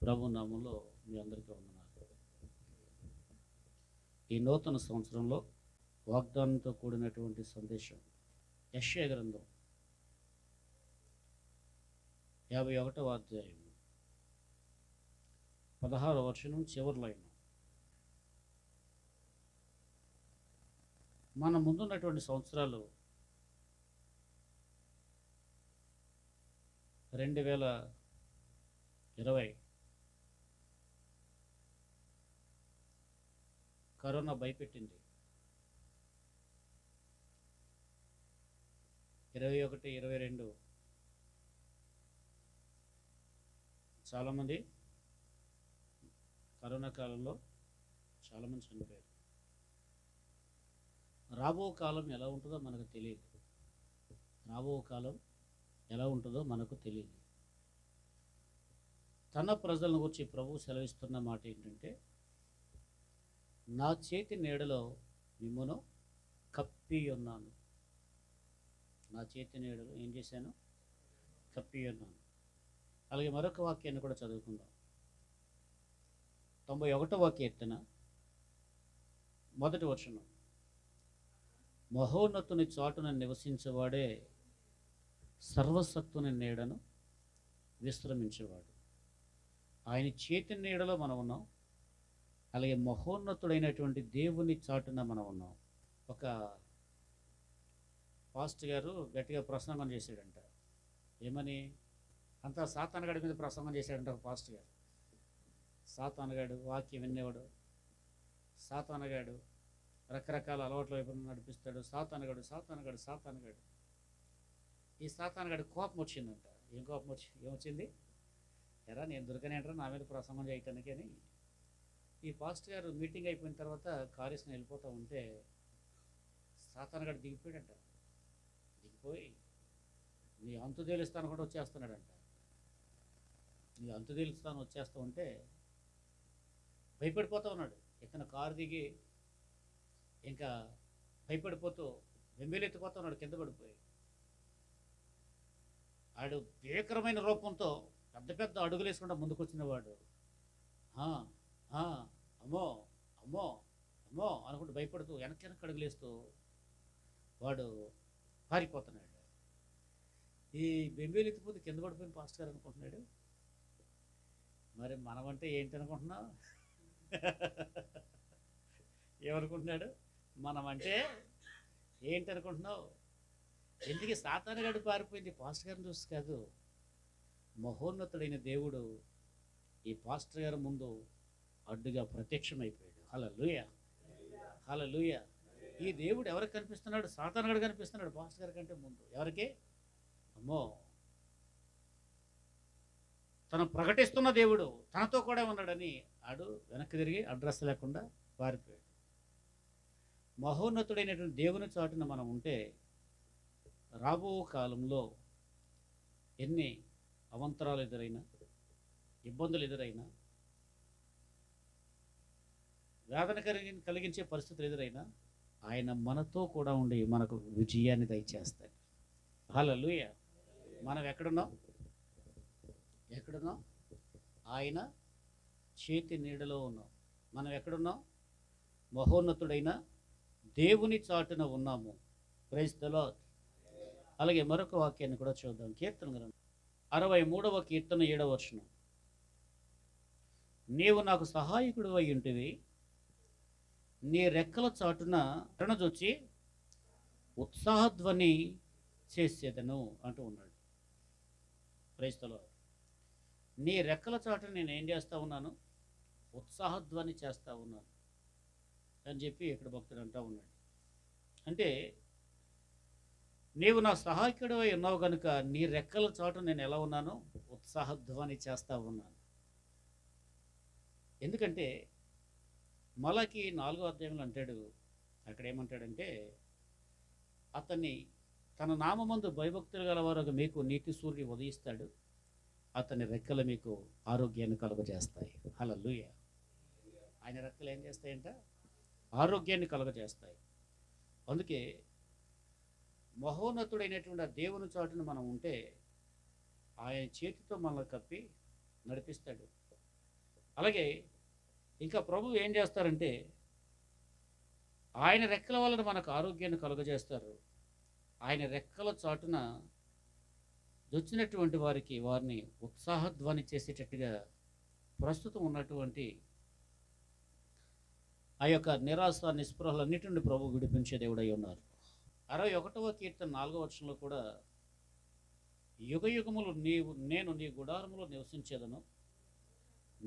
ప్రభు నామంలో మీ అందరికీ వందనాలు. ఈ నూతన సంవత్సరంలో వాగ్దానంతో కూడినటువంటి సందేశం యెషయా గ్రంథం 51వ అధ్యాయం 16వ వచనం చివరి లైన్. మన ముందున్నటువంటి సంవత్సరాలు 2020 కరోనా భయపెట్టింది. 21, 22 చాలామంది కరోనా కాలంలో చాలామంది చనిపోయారు. రాబో కాలం ఎలా ఉంటుందో మనకు తెలియదు. తన ప్రజలను గురించి ప్రభువు సెలవిస్తున్న మాట ఏంటంటే, నా చేతి నీడలో మిమ్మును కప్పి ఉన్నాను. నా చేతి నీడలో ఏం చేశాను? కప్పి ఉన్నాను. అలాగే మరొక వాక్యాన్ని కూడా చదువుకుందాం. 91వ కీర్తన 1వ వచనం. మహోన్నతుని చాటున నివసించేవాడే సర్వసత్తుని నీడను విశ్రమించేవాడు. ఆయన చేతి నీడలో మనం ఉన్నాం. అలాగే మహోన్నతుడైనటువంటి దేవుని చాటున మనం ఉన్నాం. ఒక పాస్ట్ గారు గట్టిగా ప్రసంగం చేశాడంట. ఏమని? అంతా సాతానుగాడి మీద ప్రసంగం చేశాడంట ఒక పాస్ట్ గారు. సాతానుగాడు వాక్యం వినేవాడు, సాతానుగాడు రకరకాల అలవాట్ల వైపు నడిపిస్తాడు, సాతానుగాడు. ఈ సాతానుగాడి కోపం వచ్చిందంట. ఏమొచ్చింది? ఎరా నేను దొరకనేంటారా నా మీద ప్రసంగం చేయటానికి అని. ఈ పాస్ట్ గారు మీటింగ్ అయిపోయిన తర్వాత కారేసుకుని వెళ్ళిపోతూ ఉంటే సాతానుగాడు దిగిపోయాడంట. దిగిపోయి నీ అంతు తేలుస్తాను కూడా వచ్చేస్తున్నాడంట. నీ అంతు తేలుస్తాను వచ్చేస్తూ ఉంటే భయపడిపోతూ ఉన్నాడు. ఇతను కారు దిగి ఇంకా భయపడిపోతూ వెంబెలెత్తిపోతూ ఉన్నాడు. కింద పడిపోయి ఆడు భీకరమైన రూపంతో పెద్ద పెద్ద అడుగులు వేసుకుంటా ముందుకు వచ్చినవాడు అమ్మో అమ్మో అమ్మో అనుకుంటూ భయపడుతూ వెనక్కి అడుగులేస్తూ వాడు పారిపోతున్నాడు. ఈ బెంబేలెత్తిపోతే కింద పడిపోయిన పాస్ట్ గారు అనుకుంటున్నాడు. మరి మనమంటే ఏంటి అనుకుంటున్నావు? ఏమనుకుంటున్నాడు? మనమంటే ఏంటి అనుకుంటున్నావు? ఎందుకు సాతానుగాడు పారిపోయింది పాస్టర్ గారిని చూసి కాదు. మహోన్నతుడైన దేవుడు ఈ పాస్టర్ గారి ముందు అడ్డుగా ప్రత్యక్షమైపోయాడు. హల్లెలూయా. ఈ దేవుడు ఎవరికి కనిపిస్తున్నాడు? సాతానుగాడు కనిపిస్తున్నాడు పాస్టర్ గారి కంటే ముందు. ఎవరికి? అమ్మో, తను ప్రకటిస్తున్న దేవుడు తనతో కూడా ఉన్నాడని ఆడు వెనక్కి తిరిగి అడ్రస్ లేకుండా పారిపోయాడు. మహోన్నతుడైనటువంటి దేవుని చాటున మనం ఉంటే రాబో కాలంలో ఎన్ని అవంతరాలు ఎదురైనా, ఇబ్బందులు ఎదురైనా, వేదన కలిగించే పరిస్థితులు ఎదురైనా ఆయన మనతో కూడా ఉండి మనకు విజయాన్ని దయచేస్తాడు. హల్లెలూయా. మనం ఎక్కడున్నాం? ఆయన చేతి నీడలో ఉన్నాం. మనం ఎక్కడున్నాం? మహోన్నతుడైన దేవుని చాటున ఉన్నాము. Praise the lord. అలాగే మరొక వాక్యాన్ని కూడా చూద్దాం. కీర్తన గ్రంథం 63వ కీర్తన 7వ వచనం. నీవు నాకు సహాయకుడు అయి ఉంటివి, నీ రెక్కల చాటున రణజొచ్చి ఉత్సాహధ్వని చేసేదను అంటూ ఉన్నాడు. Praise the lord. నీ రెక్కల చాటున నేను ఏం చేస్తూ ఉన్నాను? ఉత్సాహధ్వని చేస్తూ ఉన్నాను అని చెప్పి ఇక్కడ భక్తుడు అంటూ ఉన్నాడు. అంటే నీవు నా సహాయకుడు అయి ఉన్నావు కనుక నీ రెక్కల చాటు నేను ఎలా ఉన్నాను? ఉత్సాహధ్వని చేస్తూ ఉన్నాను. ఎందుకంటే మలాకి 4వ అధ్యాయంలో అంటాడు, అక్కడ ఏమంటాడంటే, అతన్ని తన నామమందు భయభక్తులు గలవారు మీకు నీతి సూర్యుడు ఉదయిస్తాడు, అతని రెక్కలు మీకు ఆరోగ్యాన్ని కలుగజేస్తాయి. హల్లెలూయా. ఆయన రెక్కలు ఏం చేస్తాయంట? ఆరోగ్యాన్ని కలుగజేస్తాయి. అందుకే మహోన్నతుడైనటువంటి ఆ దేవుని చాటును మనం ఉంటే ఆయన చేతితో మనల్ని కప్పి నడిపిస్తాడు. అలాగే ఇంకా ప్రభువు ఏం చేస్తారంటే ఆయన రెక్కల వలన మనకు ఆరోగ్యాన్ని కలుగజేస్తారు. ఆయన రెక్కల చాటున వచ్చినటువంటి వారిని ఉత్సాహధ్వని చేసేటట్టుగా ప్రస్తుతం ఉన్నటువంటి ఆ యొక్క నిరాశ నిస్పృహలన్నిటి నుండి ప్రభు విడిపించే దేవుడై ఉన్నారు. 61వ కీర్తన 4వ వచనంలో కూడా యుగయుగములు నేను నీ గుడారములో నివసించేదను,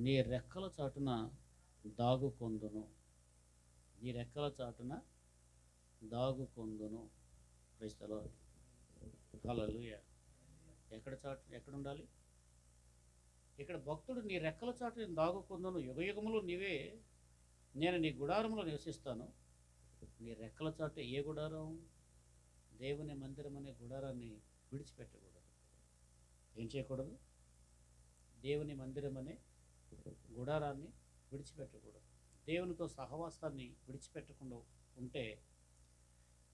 నీ రెక్కల చాటున దాగుకొందును, నీ రెక్కల చాటున దాగుకొందును. Praise the Lord. హల్లెలూయా. ఎక్కడ ఉండాలి? ఇక్కడ భక్తుడు నీ రెక్కల చాటున దాగుకొందును, యుగయుగములు నేను నీ గుడారములో నివసిస్తాను. నీ రెక్కల చాటు ఏ గుడారం? దేవుని మందిరం అనే గుడారాన్ని విడిచిపెట్టకూడదు. ఏం చేయకూడదు? దేవుని మందిరం అనే గుడారాన్ని విడిచిపెట్టకూడదు. దేవునితో సహవాసాన్ని విడిచిపెట్టకుండా ఉంటే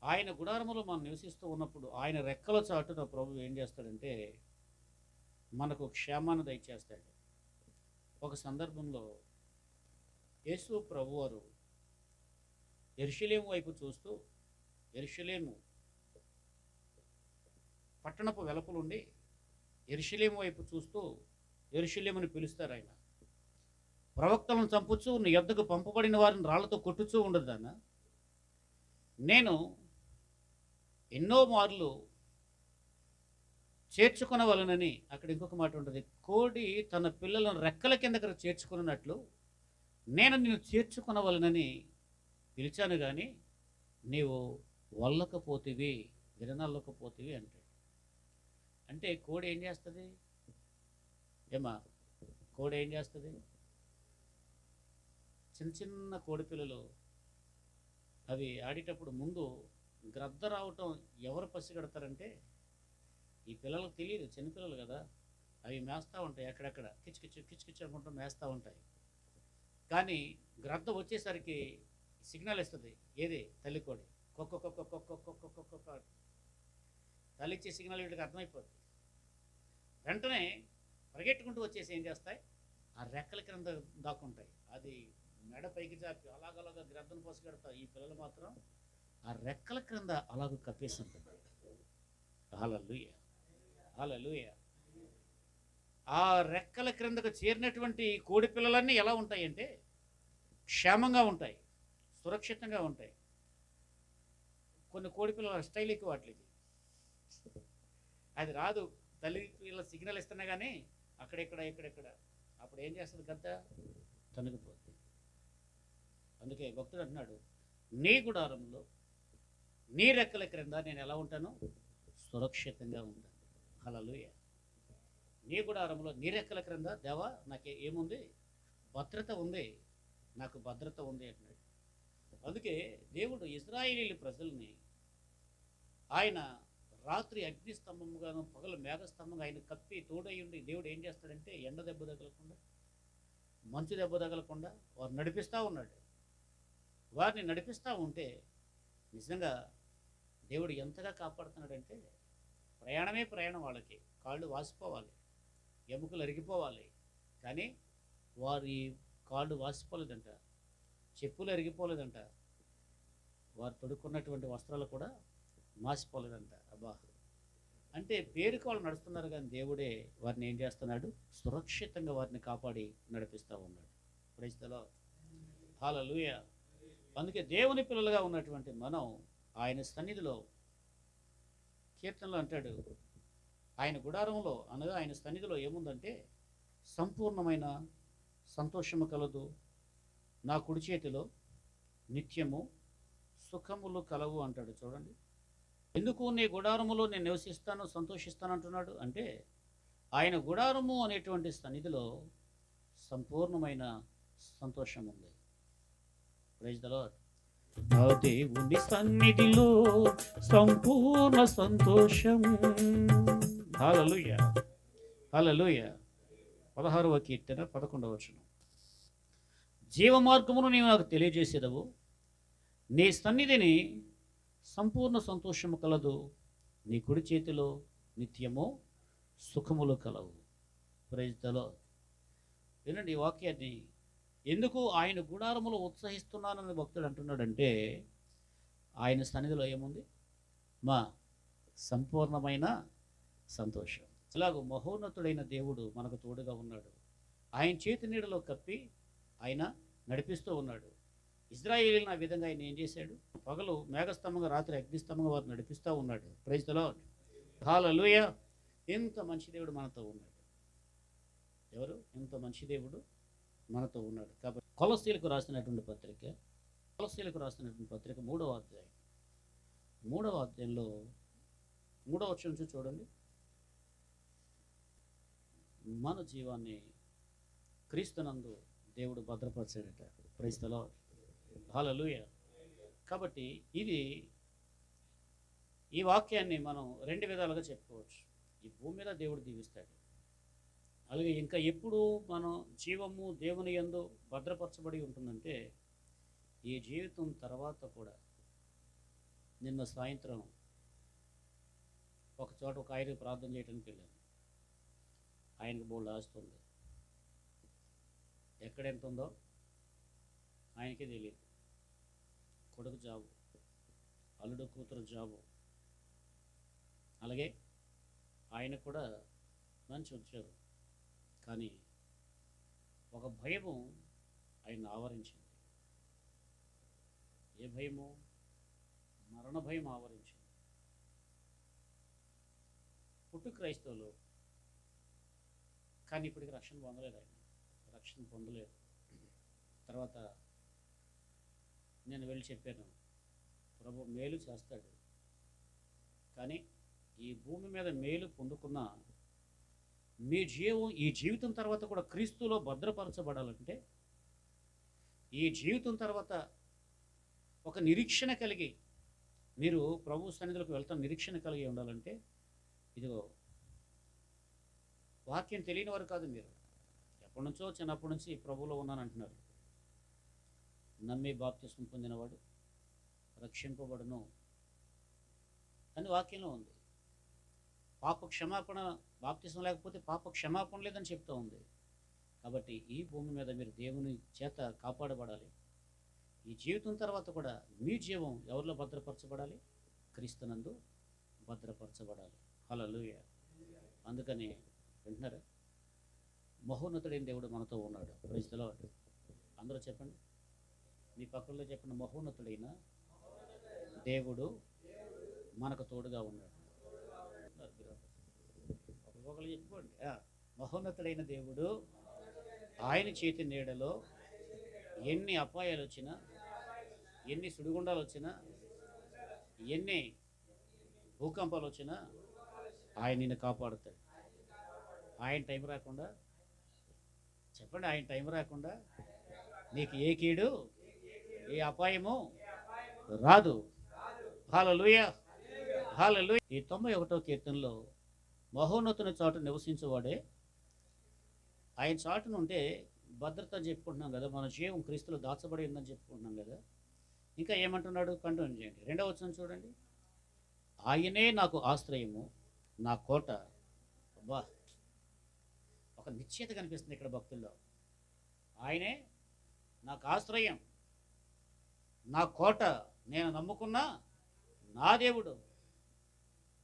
ఆయన గుడారములో మనం నివసిస్తూ ఉన్నప్పుడు ఆయన రెక్కల చాటున ప్రభు ఏం చేస్తాడంటే మనకు క్షేమాన్ని దయచేస్తాడు. ఒక సందర్భంలో యేసు ప్రభువారు యెరూషలేము వైపు చూస్తూ, యెరూషలేము పట్టణపు వెలుపలుండి యెరూషలేము వైపు చూస్తూ యెరూషలేముని పిలుస్తారు. ఆయన ప్రవక్తలను చంపుచూ నీ యొద్దకు పంపబడిన వారిని రాళ్లతో కొట్టుచూ ఉండదాన, నేను ఎన్నో మార్లు చేర్చుకొనవలనని. అక్కడ ఇంకొక మాట ఉంటుంది, కోడి తన పిల్లలను రెక్కల కిందకి చేర్చుకున్నట్లు నేను నిన్ను చేర్చుకొనవలనని పిలిచాను, కానీ నీవు వల్లకపోతివి, విననల్లకపోతివి అంటాడు. అంటే కోడి ఏం చేస్తుంది? కోడి ఏం చేస్తుంది? చిన్న చిన్న కోడి పిల్లలు అవి ఆడేటప్పుడు ముందు గ్రద్ద రావటం ఎవరు పసిగడతారంటే, ఈ పిల్లలకు తెలియదు, చిన్నపిల్లలు కదా, అవి మేస్తూ ఉంటాయి, అక్కడక్కడ కిచకిచ్ అనుకుంటూ మేస్తూ ఉంటాయి. కానీ గ్రద్ద వచ్చేసరికి సిగ్నల్ ఇస్తుంది. ఏది? తల్లి కోడి కొక్క తల్లి ఇచ్చే సిగ్నల్ వీటికి అర్థమైపోతుంది. వెంటనే పరిగెట్టుకుంటూ వచ్చేసి ఏం చేస్తాయి? ఆ రెక్కల క్రింద దాక్కుంటాయి. అది మెడ పైకి చాపి అలాగలాగా గ్రద్దను పోసుకెడతాయి. ఈ పిల్లలు మాత్రం ఆ రెక్కల క్రింద అలాగ కప్పేసి ఉంటుంది. హల్లెలూయా, హల్లెలూయా. ఆ రెక్కల క్రిందకు చేరినటువంటి కోడి పిల్లలన్నీ ఎలా ఉంటాయంటే క్షేమంగా ఉంటాయి, సురక్షితంగా ఉంటాయి. కొన్ని కోడి పిల్లల స్టైల్ ఎక్కువ వాటికి, అది రాదు. తల్లి పిల్లల సిగ్నల్ ఇస్తున్నా కానీ ఇక్కడెక్కడ అప్పుడు ఏం చేస్తుంది? గద్ద తనుగుపోతుంది. అందుకే భక్తుడు అంటున్నాడు, నీ గుడారంలో నీ రెక్కల క్రింద నేను ఎలా ఉంటాను? సురక్షితంగా ఉంటాను. హల్లెలూయా. నీ గుడారంలో నీ రెక్కల క్రింద దేవా నాకు ఏముంది? భద్రత ఉంది, నాకు భద్రత ఉంది అంటున్నాడు. అందుకే దేవుడు ఇశ్రాయేలీయుల ప్రజల్ని ఆయన రాత్రి అగ్నిస్తంభముగాను పగలు మేఘస్తంభంగా ఆయన కప్పి తోడయ్యుండి దేవుడు ఏం చేస్తాడంటే ఎండ దెబ్బ తగలకుండా, మంచు దెబ్బ తగలకుండా వారు నడిపిస్తూ ఉన్నాడు. వారిని నడిపిస్తూ ఉంటే నిజంగా దేవుడు ఎంతగా కాపాడుతున్నాడంటే, ప్రయాణమే ప్రయాణం. వాళ్ళకి కాళ్ళు వాసిపోవాలి, ఎముకలు అరిగిపోవాలి, కానీ వారి కాళ్ళు వాసిపోలేదంట, చెప్పులు అరిగిపోలేదంట, వారు తొడుక్కున్నటువంటి వస్త్రాలు కూడా మాసిపోలేదంట. అబ్బా, అంటే పేరుకు వాళ్ళు నడుస్తున్నారు, కానీ దేవుడే వారిని ఏం చేస్తున్నాడు? సురక్షితంగా వారిని కాపాడి నడిపిస్తూ ఉన్నాడు. Praise the Lord. హల్లెలూయా. అందుకే దేవుని పిల్లలుగా ఉన్నటువంటి మనం ఆయన సన్నిధిలో, కీర్తనలో అంటాడు, ఆయన గుడారంలో అనగా ఆయన సన్నిధిలో ఏముందంటే సంపూర్ణమైన సంతోషము కలదు, నా కుడి చేతిలో నిత్యము సుఖములు కలవు అంటాడు. చూడండి, ఎందుకు నీ గుడారములో నేను నివసిస్తాను, సంతోషిస్తాను అంటున్నాడు అంటే, ఆయన గుడారము అనేటువంటి సన్నిధిలో సంపూర్ణమైన సంతోషం ఉంది. Praise the lord. నా దేవుని సన్నిధిలో సంపూర్ణ సంతోషం. హల్లెలూయా, హల్లెలూయా. 16వ కీర్తన 11వ వచనం. జీవ మార్గమును నీవు నాకు తెలియజేసేదవు, నీ సన్నిధిని సంపూర్ణ సంతోషము కలదు, నీ కుడి చేతిలో నిత్యము సుఖములు కలవు. Praise the lord. వినండి ఈ వాక్యాన్ని. ఎందుకు ఆయన గుడారములో ఉత్సహిస్తున్నానని భక్తుడు అంటున్నాడంటే, ఆయన సన్నిధిలో ఏముంది? మా సంపూర్ణమైన సంతోషం. అలాగూ మహోన్నతుడైన దేవుడు మనకు తోడుగా ఉన్నాడు. ఆయన చేతి నీడలో కప్పి ఆయన నడిపిస్తూ ఉన్నాడు. ఇశ్రాయేలును ఆ విధంగా ఆయన ఏం చేశాడు? పగలు మేఘస్తంభంగా, రాత్రి అగ్నిస్తంభంగా వారు నడిపిస్తూ ఉన్నాడు. ప్రైజ్ ది లార్డ్, హల్లెలూయా. ఎంత మంచి దేవుడు మనతో ఉన్నాడు. ఎవరు? ఎంత మంచి దేవుడు మనతో ఉన్నాడు. కాబట్టి కొలస్సీలకు రాసినటువంటి పత్రిక 3వ అధ్యాయం 3వ అధ్యాయంలో 3వ వచనం నుంచి చూడండి. మన జీవాన్ని క్రీస్తునందు దేవుడు భద్రపరిచాడట. Praise the Lord, hallelujah. కాబట్టి ఈ వాక్యాన్ని మనం రెండు విధాలుగా చెప్పుకోవచ్చు. ఈ భూమి మీద దేవుడు దీవిస్తాడు. అలాగే ఇంకా ఎప్పుడు మనం జీవము దేవుని యందు భద్రపరచబడి ఉంటుందంటే, ఈ జీవితం తర్వాత కూడా. నిన్న సాయంత్రం ఒక చోట ఒక ఆయనకి ప్రార్థన చేయడానికి వెళ్ళాను. ఆయనకు బోల్డ్ ఆస్తుంది. ఎక్కడ ఎంత ఉందో ఆయనకే తెలియదు. కొడుకు జాబు, అల్లుడు కూతురు జాబు, అలాగే ఆయన కూడా మంచి ఉద్యోగం. కానీ ఒక భయము ఆయన ఆవరించింది. ఏ భయము? మరణ భయం ఆవరించింది. పుట్టు క్రైస్తవులు, కానీ ఇప్పటికి రక్షణ పొందలేదు. తర్వాత నేను వెళ్ళి చెప్పాను, ప్రభు మేలు చేస్తాడు, కానీ ఈ భూమి మీద మేలు పొందుకున్న మీ ఈ జీవితం తర్వాత కూడా క్రీస్తులో భద్రపరచబడాలంటే, ఈ జీవితం తర్వాత ఒక నిరీక్షణ కలిగి మీరు ప్రభు సన్నిధిలోకి వెళ్తాం నిరీక్షణ కలిగి ఉండాలంటే, ఇదిగో వాక్యం తెలియని వారు కాదు మీరు. ఎప్పటి నుంచో చిన్నప్పటి నుంచి ప్రభువులో ఉన్నాను అంటున్నారు. నమ్మి బాప్తిస్మం పొందినవాడు రక్షింపబడును అని వాక్యంలో ఉంది. పాప క్షమాపణ, బాప్తిస్మం లేకపోతే పాప క్షమాపణ లేదని చెప్తూ ఉంది. కాబట్టి ఈ భూమి మీద మీరు దేవుని చేత కాపాడబడాలి. ఈ జీవితం తర్వాత కూడా మీ జీవం ఎవరిలో భద్రపరచబడాలి? క్రీస్తునందు భద్రపరచబడాలి. హల్లెలూయా. అందుకని వింటున్నారా? మహోన్నతుడైన దేవుడు మనతో ఉన్నాడు. Praise the lord. అందరూ చెప్పండి, మీ పక్కల్లో చెప్పండి, మహోన్నతుడైన దేవుడు మనకు తోడుగా ఉన్నాడు. ఒకళ్ళు చెప్పుకోండి, మహోన్నతుడైన దేవుడు ఆయన చేతి నీడలో ఎన్ని అపాయాలు వచ్చినా, ఎన్ని సుడిగుండాలు వచ్చినా, ఎన్ని భూకంపాలు వచ్చినా ఆయన నిన్ను కాపాడుతాడు. ఆయన టైం రాకుండా, చెప్పండి, ఆయన టైం రాకుండా నీకు ఏ కీడు, ఏ అపాయము రాదు. హల్లెలూయా, హల్లెలూయా. ఈ 91వ కీర్తనలో మహోన్నతుని చాటు నివసించేవాడే, ఆయన చాటును ఉంటే భద్రత అని చెప్పుకుంటున్నాం కదా, మన జీవం క్రీస్తులో దాచబడి ఉందని చెప్పుకుంటున్నాం కదా. ఇంకా ఏమంటున్నాడు? కంటిన్యూ చేయండి. 2వ వచనం చూడండి. ఆయనే నాకు ఆశ్రయము, నా కోట. అబ్బా, ఒక నిశ్చయత కనిపిస్తుంది ఇక్కడ భక్తుల్లో. ఆయనే నాకు ఆశ్రయం, నా కోట, నేను నమ్ముకున్న నా దేవుడు.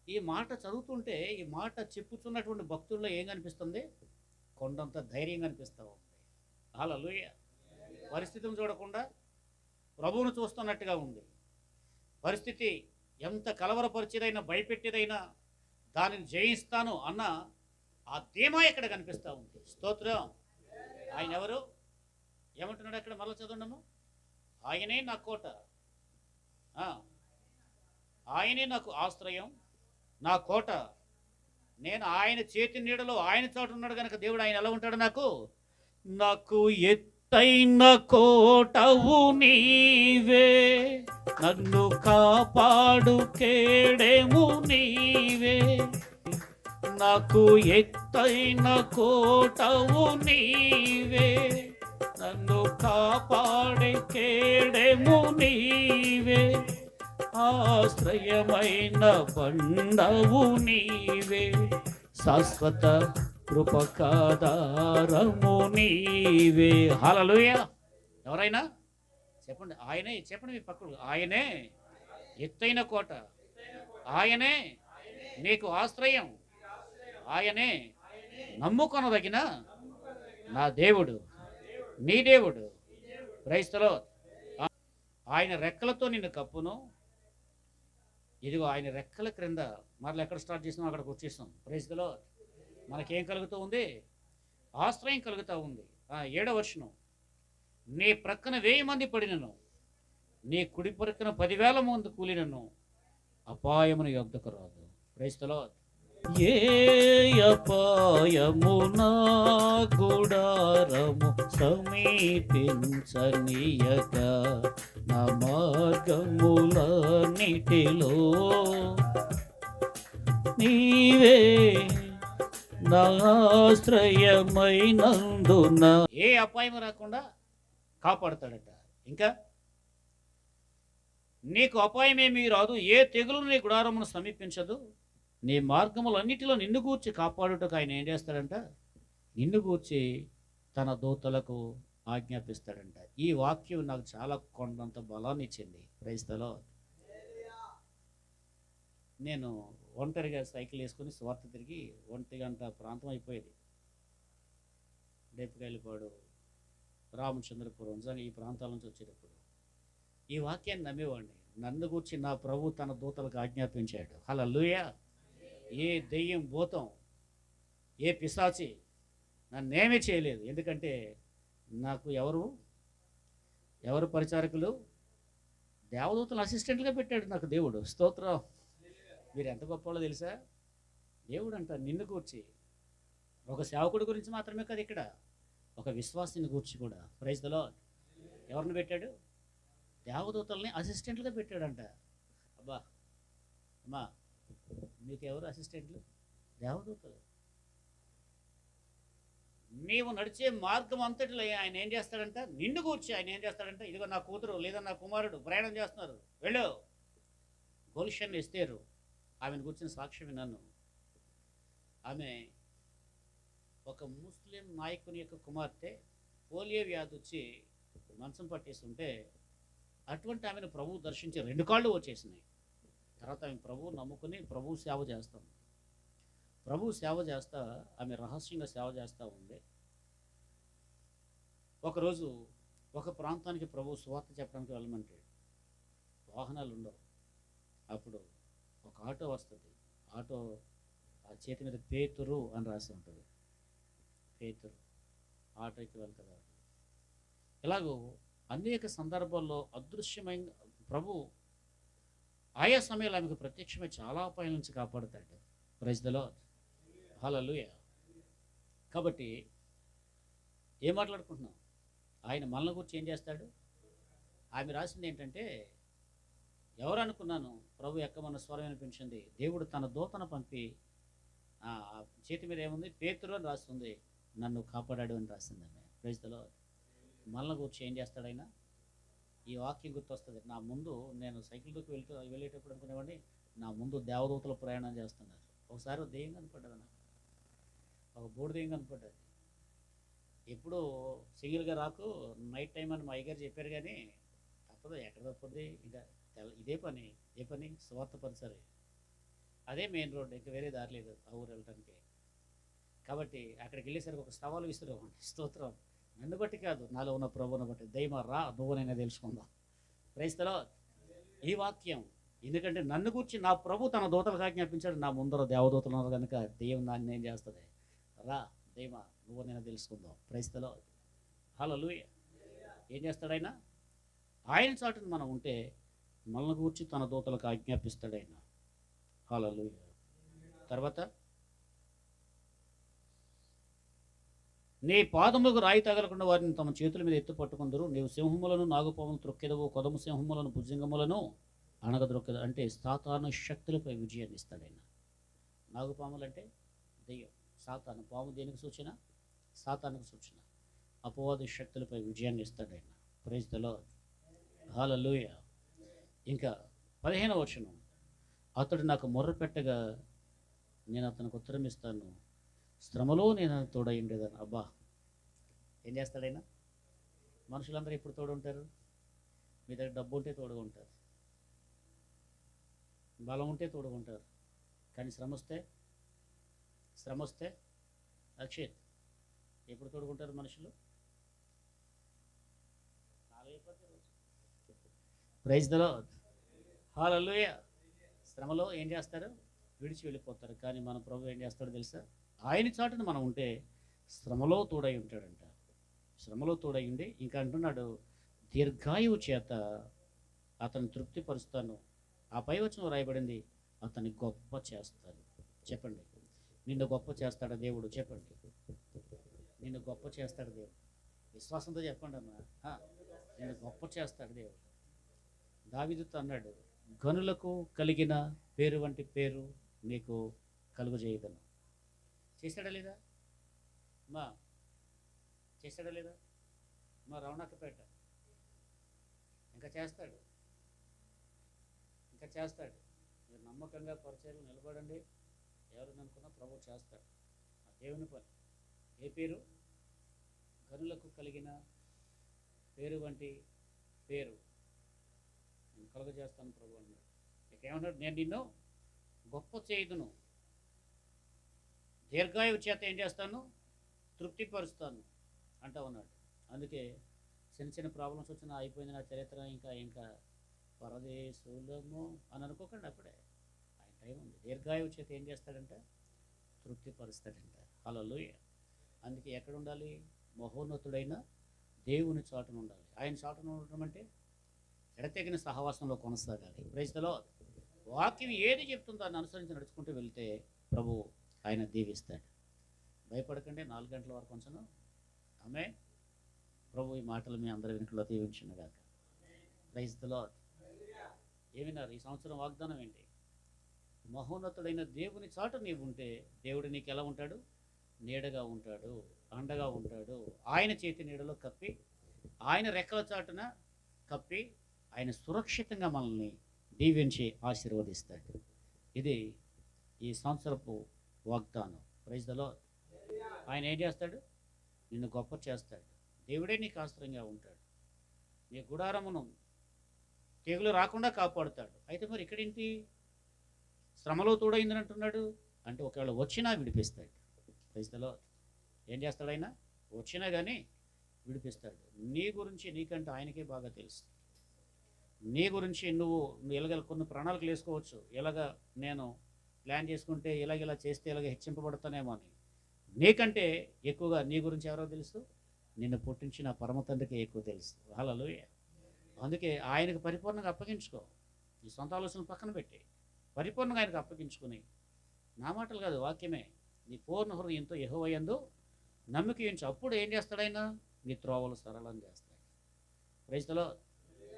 ఈ మాట చదువుతుంటే, ఈ మాట చెప్పుతున్నటువంటి భక్తుల్లో ఏం కనిపిస్తుంది? కొండంత ధైర్యం కనిపిస్తూ ఉంది. హల్లెలూయా. పరిస్థితిని చూడకుండా ప్రభువును చూస్తున్నట్టుగా ఉంది. పరిస్థితి ఎంత కలవరపరిచేదైనా, భయపెట్టేదైనా దానిని జయిస్తాను అన్న ఆ ధీమా ఇక్కడ కనిపిస్తూ ఉంది. స్తోత్రం. ఆయన ఎవరు? ఏమంటున్నాడు అక్కడ? మరలా చదవండము. ఆయనే నా కోట, ఆయనే నాకు ఆశ్రయం, నా కోట, నేను ఆయన చేతి నీడలో ఆయన చోట ఉన్నాడు కనుక దేవుడు ఆయన ఎలా ఉంటాడు? నాకు ఎత్తైన కోటవు నీవే, నన్ను కాపాడు కేడెము నీవే. నాకు ఎత్తైన కోటవు నీవే, నన్ను కాపాడే కేడెము నీవే. ఆశ్రయమైన బండవు నీవే, శాశ్వత కృపకాధారము నీవే. హల్లెలూయా. ఎవరైనా చెప్పండి, ఆయనే. చెప్పండి మీ పక్కకు, ఆయనే ఎత్తైన కోట, ఆయనే నీకు ఆశ్రయం, ఆయనే నమ్ముకొనదగిన నా దేవుడు, నీ దేవుడు. క్రైస్తలో ఆయన రెక్కలతో నిన్ను కప్పును. ఇదిగో ఆయన రెక్కల క్రింద, మరలా ఎక్కడ స్టార్ట్ చేసినాం అక్కడికి వచ్చేసాం. క్రైస్తలో మనకేం కలుగుతూ ఉంది? ఆశ్రయం కలుగుతూ ఉంది. 7వ వచనం, నీ ప్రక్కన 1000 మంది పడినను, నీ కుడి ప్రక్కన 10,000 మంది కూలినను అపాయమును యొద్దకు రాదు. క్రైస్తలో ఏ అపాయము నా గుడారము సమీపించనీయక, నా మార్గములన్నిటిలో నీవే నా ఆశ్రయమైనందున. ఏ అపాయం రాకుండా కాపాడుతాడట. ఇంకా నీకు అపాయమేమీ రాదు, ఏ తెగులు నీ గుడారమును సమీపించదు, నీ మార్గములన్నిటిలో నిన్ను గూర్చి కాపాడుటకు ఆయన ఏం చేస్తాడంట? నిన్ను గూర్చి తన దూతలకు ఆజ్ఞాపిస్తాడంట. ఈ వాక్యం నాకు చాలా కొండంత బలాన్ని ఇచ్చింది. క్రైస్తలో నేను ఒంటరిగా సైకిల్ వేసుకొని స్వార్థ తిరిగి 1 గంట ప్రాంతం అయిపోయేది. డేపుకాయలపాడు, రామచంద్రపురం, ఈ ప్రాంతాల నుంచి వచ్చేటప్పుడు ఈ వాక్యాన్ని నమ్మేవాడిని. నన్ను గూర్చి నా ప్రభు తన దూతలకు ఆజ్ఞాపించాడు. హల్లెలూయా. ఏ దెయ్యం, భూతం, ఏ పిశాచి నన్నేమీ చేయలేదు. ఎందుకంటే నాకు ఎవరు పరిచారకులు? దేవదూతలు అసిస్టెంట్గా పెట్టాడు నాకు దేవుడు. స్తోత్రం. మీరు ఎంత గొప్పవాళ్ళో తెలుసా? దేవుడు అంట నిన్ను గూర్చి, ఒక సేవకుడి గురించి మాత్రమే కదా, ఇక్కడ ఒక విశ్వాసిని గూర్చి కూడా. Praise the lord. ఎవరిని పెట్టాడు? దేవదూతల్ని అసిస్టెంట్లుగా పెట్టాడంట. అబ్బా అమ్మా, మీకు ఎవరు అసిస్టెంట్లు? దేవదూతలు. నీవు నడిచే మార్గం అంతటిలో ఆయన ఏం చేస్తాడంట? నిన్ను కూర్చి ఆయన ఏం చేస్తాడంట? ఇదిగో నా కూతురు లేదా నా కుమారుడు ప్రయాణం చేస్తున్నారు, వెళ్ళు. గోల్షన్ ఎస్తేరు, ఆమెను కూర్చుని సాక్ష్యం విన్నాను. ఆమె ఒక ముస్లిం నాయకుని యొక్క కుమార్తె, పోలియో వ్యాధి వచ్చి మంచం పట్టేస్తుంటే అటువంటి ఆమెను ప్రభువు దర్శించి 2 కాళ్ళు వచ్చేసినాయి. తర్వాత ఆమె ప్రభువు నమ్ముకుని ప్రభువు సేవ చేస్తాం. ప్రభువు సేవ చేస్తా ఆమె రహస్యంగా సేవ చేస్తూ ఉంది. ఒకరోజు ఒక ప్రాంతానికి ప్రభువు సువార్త చెప్పడానికి వెళ్ళమంటాడు. వాహనాలు ఉండవు. అప్పుడు ఒక ఆటో వస్తుంది. ఆటో ఆ చేతి మీద పేతురు అని రాసి ఉంటుంది. పేతురు ఆటోకి వెళ్తాడు. ఇలాగూ అనేక సందర్భాల్లో అదృశ్యమైన ప్రభు ఆయా సమయంలో ఆమెకు ప్రత్యక్షమై చాలా అపాయాల నుంచి కాపాడుతాడు. Praise the Lord. హల్లెలూయా. కాబట్టి ఏం మాట్లాడుకుంటున్నాం? ఆయన మనల్ని గురించి ఏం చేస్తాడు? ఆమె రాసింది ఏంటంటే, ఎవరు అనుకున్నాను, ప్రభు ఎక్కమన్న స్వరం వినిపించింది. దేవుడు తన దూతను పంపి, చేతి మీద ఏముంది? పేతురు అని రాస్తుంది. నన్ను కాపాడాడు అని రాసింది ఆమె. Praise the lord. మనల్ని గురించి ఏం చేస్తాడు ఆయన? ఈ వాక్యం గుర్తొస్తుంది. నా ముందు నేను సైకిల్ దూకి వెళ్ళేటప్పుడు అనుకునేవాడిని, నా ముందు దేవదూతలు ప్రయాణం చేస్తున్నారు. ఒకసారి దెయ్యం కనపడ్డది నాకు, ఒక బోర్డు దెయ్యం కనపడ్డది. ఎప్పుడు సింగిల్గా రాకు, నైట్ టైం అని మా అయ్యగారు చెప్పారు. కానీ తప్పదు, ఎక్కడ తప్పదు. ఇంకా ఇదే పని స్వార్థ పరిసరే, అదే మెయిన్ రోడ్, ఇంకా వేరే దారి లేదు ఆ ఊరు వెళ్ళటానికి. కాబట్టి అక్కడికి వెళ్ళేసరికి ఒక సవాలు విసిరేవాడిని. స్తోత్రం. నన్ను బట్టి కాదు, నాలో ఉన్న ప్రభువును బట్టి. దైవ రా, నువ్వునైనా తెలుసుకుందాం. Praise the lord. ఈ వాక్యం ఎందుకంటే నన్ను గురించి నా ప్రభు తన దూతలకు ఆజ్ఞాపించాడు. నా ముందర దేవదూతలు ఉన్నారు కనుక దెయ్యం నన్ను ఏం చేస్తుంది? రా దైవ, నువ్వునైనా తెలుసుకుందాం. Praise the Lord. హల్లెలూయా. ఏం చేస్తాడు ఆయన? ఆయన చాటును మనం ఉంటే మనల్ని గురించి తన దూతలకు ఆజ్ఞాపిస్తాడు ఆయన. హల్లెలూయా. తర్వాత, నీ పాదములకు రాయి తగలకుండా వారిని తమ చేతుల మీద ఎత్తు పట్టుకుందరు. నీవు సింహములను, నాగుపాములను త్రొక్కెదవు, కొదము సింహములను, భుజంగములను అణగద్రొక్కెదవు. అంటే సాతాను శక్తులపై విజయాన్ని ఇస్తాడు ఆయన. నాగుపాములు అంటే దెయ్యం, సాతాను. పాము దేనికి సూచన? సాతానుకు సూచన. అపవాది శక్తులపై విజయాన్ని ఇస్తాడు ఆయన. Praise the Lord. హల్లెలూయా. ఇంకా 15వ వచనం, అతడు నాకు మొర్ర పెట్టగా నేను అతనికి ఉత్తరం ఇస్తాను, శ్రమలో నేను తోడై ఉండేదాన్ని. అబ్బా, ఏం చేస్తాడైనా? మనుషులందరూ ఎప్పుడు తోడు ఉంటారు? మీ దగ్గర డబ్బు ఉంటే తోడుగా ఉంటారు, బలం ఉంటే తోడుగా ఉంటారు. కానీ శ్రమ వస్తే అక్షిత్ ఎప్పుడు తోడుకుంటారు మనుషులు? ప్రైజ్ ద లార్డ్, హల్లెలూయా. శ్రమలో ఏం చేస్తారు? విడిచి వెళ్ళిపోతారు. కానీ మన ప్రభు ఏం చేస్తాడో తెలుసా? ఆయన చాటున మనం ఉంటే శ్రమలో తోడై ఉంటాడంట. శ్రమలో తోడై ఉండి ఇంకా అంటున్నాడు, దీర్ఘాయువు చేత అతను తృప్తిపరుస్తాను. ఆ పై వచనం రాయబడింది, అతన్ని గొప్ప చేస్తాడు. చెప్పండి, నిన్ను గొప్ప చేస్తాడు దేవుడు. చెప్పండి, నిన్ను గొప్ప చేస్తాడు దేవుడు. విశ్వాసంతో చెప్పండి అమ్మా, నిన్ను గొప్ప చేస్తాడు దేవుడు. దావీదుతో అన్నాడు, గనులకు కలిగిన పేరు వంటి పేరు నీకు కలుగజేయగలను. చేశాడా లేదా మా? చేశాడా లేదా మా? రవణక్కపేట ఇంకా చేస్తాడు, ఇంకా చేస్తాడు. మీరు నమ్మకంగా పరిచయం నిలబడండి. ఎవరు అనుకున్నా ప్రభు చేస్తాడు. ఆ దేవుని పని. ఏ పేరు? గనులకు కలిగిన పేరు వంటి పేరు నేను కలుగజేస్తాను ప్రభు అన్నాడు. ఇక ఏమన్నాడు? నేను నిన్ను గొప్ప చేయుదును, దీర్ఘాయువు చేత ఏం చేస్తాను? తృప్తిపరుస్తాను అంటా ఉన్నాడు. అందుకే చిన్న చిన్న ప్రాబ్లమ్స్ వచ్చినా అయిపోయింది నా చరిత్ర, ఇంకా ఇంకా పరదేశులము అని అనుకోకండి. అప్పుడే ఆయన టైం ఉంది. దీర్ఘాయువు చేత ఏం చేస్తాడంట? తృప్తిపరుస్తాడంట. హల్లెలూయా. అందుకే ఎక్కడ ఉండాలి? మహోన్నతుడైన దేవుని చాటున ఉండాలి. ఆయన చాటున ఉండటం అంటే ఎడతెగిన సహవాసంలో కొనసాగాలి. Praise the lord. వాక్యం ఏది చెప్తుందో దాన్ని అనుసరించి నడుచుకుంటూ వెళ్తే ప్రభు ఆయన దీవిస్తాడు. భయపడకండి. 4 గంటల వరకు కొంచెం ఆమె ప్రభు ఈ మాటలు మీ అందరి వెనుకలో దీవించునుగాక. Praise the Lord. ఏమిన్నారు? ఈ సంవత్సరం వాగ్దానం ఏంటి? మహోన్నతుడైన దేవుని చాటు నీవు ఉంటే దేవుడు నీకు ఎలా ఉంటాడు? నీడగా ఉంటాడు, అండగా ఉంటాడు. ఆయన చేతి నీడలో కప్పి, ఆయన రెక్కల చాటున కప్పి, ఆయన సురక్షితంగా మనల్ని దీవించి ఆశీర్వదిస్తాడు. ఇది ఈ సంవత్సరపు వాగ్దానం. Praise the lord. ఆయన ఏం చేస్తాడు? నిన్ను గొప్ప చేస్తాడు. దేవుడే నీకు ఆశ్రయంగా ఉంటాడు. నీ గుడారమును తెగులు రాకుండా కాపాడుతాడు. అయితే మరి ఇక్కడేంటి? శ్రమలో తోడైందని అంటున్నాడు. అంటే ఒకవేళ వచ్చినా విడిపిస్తాడు. Praise the lord. ఏం చేస్తాడు ఆయన? వచ్చినా కానీ విడిపిస్తాడు. నీ గురించి నీకంటే ఆయనకే బాగా తెలుసు. నీ గురించి నువ్వు ఇలాగ కొన్ని ప్రణాళికలు వేసుకోవచ్చు. ఇలాగ నేను ప్లాన్ చేసుకుంటే ఇలా చేస్తే ఇలాగ హెచ్చింపబడతానేమో అని. నీకంటే ఎక్కువగా నీ గురించి ఎవరో తెలుసు? నిన్ను పుట్టించిన పరమ తండ్రికి ఎక్కువ తెలుసు. హల్లెలూయా. అందుకే ఆయనకు పరిపూర్ణంగా అప్పగించుకో. నీ సొంత ఆలోచనలు పక్కన పెట్టి పరిపూర్ణంగా ఆయనకు అప్పగించుకుని, నా మాటలు కాదు వాక్యమే, నీ పూర్ణ హృదయంతో యెహోవా యందు నమ్మిక ఉంచు. అప్పుడు ఏం చేస్తాడు ఆయన? నీ త్రోవలు సరళం చేస్తాడు. Praise the Lord.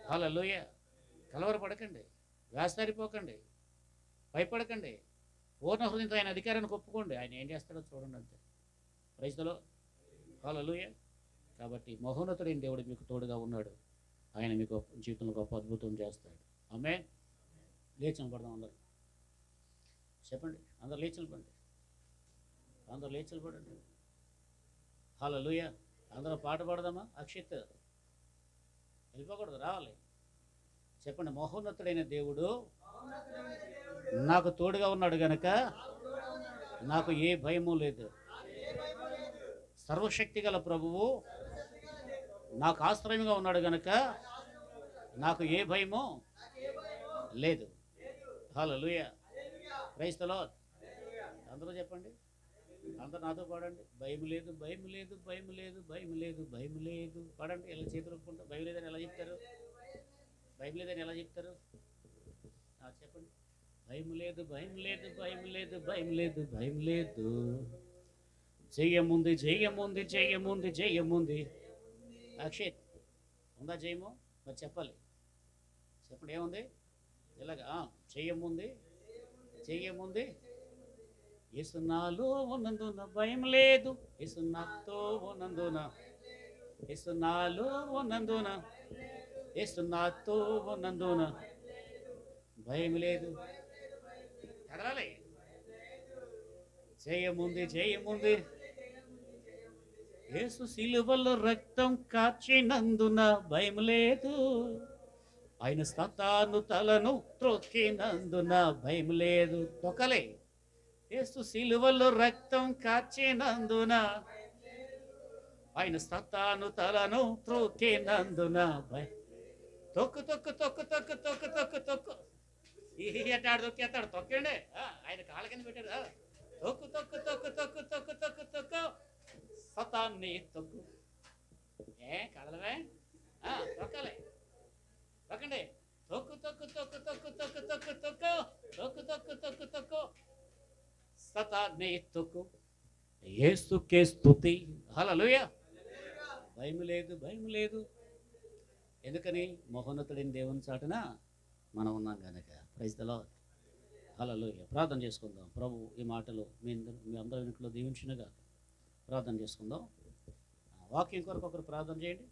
హల్లెలూయా. కలవరపడకండి, వేస్తారిపోకండి, భయపడకండి. పూర్ణ హృదయంతో ఆయన అధికారాన్ని ఒప్పుకోండి. ఆయన ఏం చేస్తాడో చూడండి అంతే. Praise the Lord. హల్లెలూయా. కాబట్టి మహోన్నతుడైన దేవుడు మీకు తోడుగా ఉన్నాడు. ఆయన మీకు జీవితంలో గొప్ప అద్భుతం చేస్తాడు. ఆమేన్. లేచి నిలబడదాం అందరూ. చెప్పండి, అందరు లేచి నిలబడండి. అందరూ లేచి నిలబడండి. హల్లెలూయా. అందరూ పాట పాడదామా? అక్షిత్ వెళ్ళిపోకూడదు, రావాలి. చెప్పండి, మహోన్నతుడైన దేవుడు నాకు తోడుగా ఉన్నాడు గనక నాకు ఏ భయము లేదు. సర్వశక్తి గల ప్రభువు నాకు ఆశ్రయంగా ఉన్నాడు గనక నాకు ఏ భయము లేదు. హల్లెలూయా. Praise the lord. అందరూ చెప్పండి, అందరూ నాతో పాడండి. భయం లేదు, భయం లేదు, భయం లేదు, భయం లేదు, భయం లేదు. పాడండి. ఎలా చేతులు ఒప్పుకుంటా? భయం లేదని ఎలా చెప్తారు? భయం లేదని ఎలా చెప్తారు? చెప్పండి. భయం లేదు, భయం లేదు, భయం లేదు, భయం లేదు, భయం లేదు. జయముంది, జయముంది, జయముంది, జయముంది. అక్షిత్ ఉందా జయము? మరి చెప్పాలి. చెప్పండి, ఏముంది? ఇలాగా జయముంది, జయముంది. యేసు నాలో ఉన్నందున భయం లేదు. యేసు నాతో ఉన్నందున, యేసు నాలో ఉన్నందున, యేసు నాతో ఉన్నందున భయం లేదు. ఎగరాలి. జయముంది, జయముంది. యేసు సిలువలో రక్తం కార్చినందున భయం లేదు. ఆయన సాతాను తలను త్రొక్కినందున భయం లేదు. తొక్కలే. యేసు సిలువలో రక్తం కార్చినందున ఆయన సాతాను తలను త్రొక్కినందున భయం. తొక్కు తొక్కు తొక్కు తొక్కు తొక్కు తొక్కు తొక్కు. ఎట్టాడు తొక్కేస్తాడు, తొక్కండి. ఆయన కాళ్ళ కింద పెట్టాడు. తొక్కు తొక్కు తొక్కు తొక్కు తొక్కు తొక్కు తొక్కు. సతాన్ని తొక్కు. కదలవే, తొక్కలే, తొక్కండి. తొక్కు తొక్కు తొక్కు తొక్కు తొక్కు తొక్కు తొక్కు తొక్కు తొక్కు తొక్కు తొక్కు. సతాన్ని తొక్కు. యేసుకే స్తుతి. హల్లెలూయా. భయం లేదు, భయం లేదు. ఎందుకని? మహోన్నతుడైన దేవుని చాటున మనం ఉన్నాం కనుక. Praise the Lord. హల్లెలూయా. ప్రార్థన చేసుకుందాం. ప్రభు ఈ మాటలు మీ అందరి ఇంట్లో దీవించునుగా. ప్రార్థన చేసుకుందాం. వాక్యం కొరకు ఒకరు ప్రార్థన చేయండి.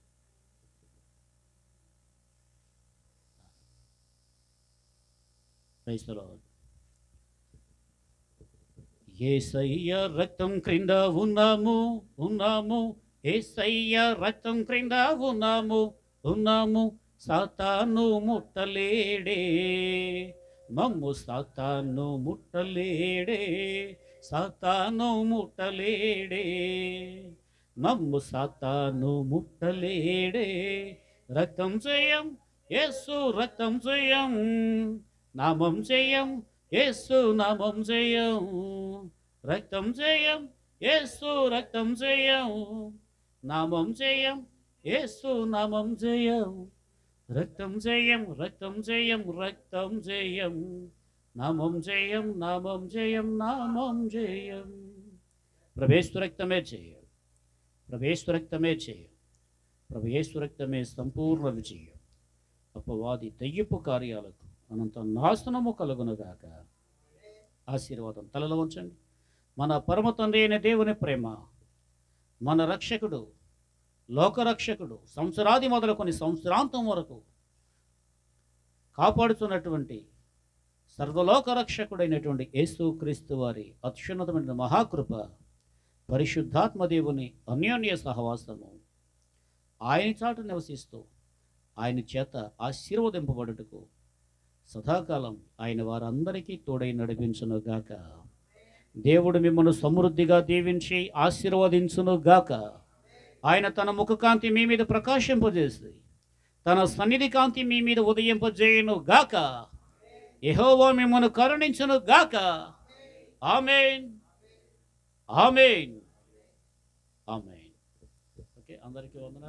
Praise the lord. యేసయ్య రక్తం క్రింద ఉన్నాము, ఉన్నాము. యేసయ్య రక్తం క్రింద ఉన్నాము, ఉన్నాము. సాతాను ముట్టలేడే, మమ్ము సాతాను ముట్టలేడే. సాతాను ముట్టలేడే, మమ్ము సాతాను ముట్టలేడే. రక్తం జయం, యేసు రక్తం జయం. నామం జయం, యేసు నామం జయం. రక్తం జయం, యేసు రక్తం జయం. నామం జయం, యేసు నామం జయం. రక్తం జయం, రక్తం జయం, రక్తం జయం. నామం జయం, నామం జయం, నామం జయం. ప్రభు రక్తమే జయం, ప్రభు రక్తమే జయం, ప్రభు రక్తమే సంపూర్ణ విజయం. అపవాది దయ్యపు కార్యాలకు అనంత నాశనము కలుగునుగాక. ఆశీర్వాదం తలలో ఉంచండి. మన పరమ తండ్రి అయిన దేవుని ప్రేమ, మన రక్షకుడు, లోకరక్షకుడు, సంవత్సరాది మొదలుకొని సంవత్సరాంతం వరకు కాపాడుతున్నటువంటి సర్వలోక రక్షకుడైనటువంటి యేసుక్రీస్తు వారి అత్యున్నతమైన మహాకృప, పరిశుద్ధాత్మ దేవుని అన్యోన్య సహవాసము, ఆయన చాటు నివసిస్తూ ఆయన చేత ఆశీర్వదింపబడుటకు సదాకాలం ఆయన వారందరికీ తోడై నడిపించునుగాక. దేవుడు మిమ్మల్ని సమృద్ధిగా దీవించి ఆశీర్వదించునుగాక. ఆయన తన ముఖకాంతి మీ మీద ప్రకాశింపజేసి తన సన్నిధి కాంతి మీ మీద ఉదయింపజేయునుగాక. యెహోవా మిమ్మల్ని కరుణించునుగాక. ఆమేన్, ఆమేన్, ఆమేన్. ఓకే, అందరికీ వందనాలు.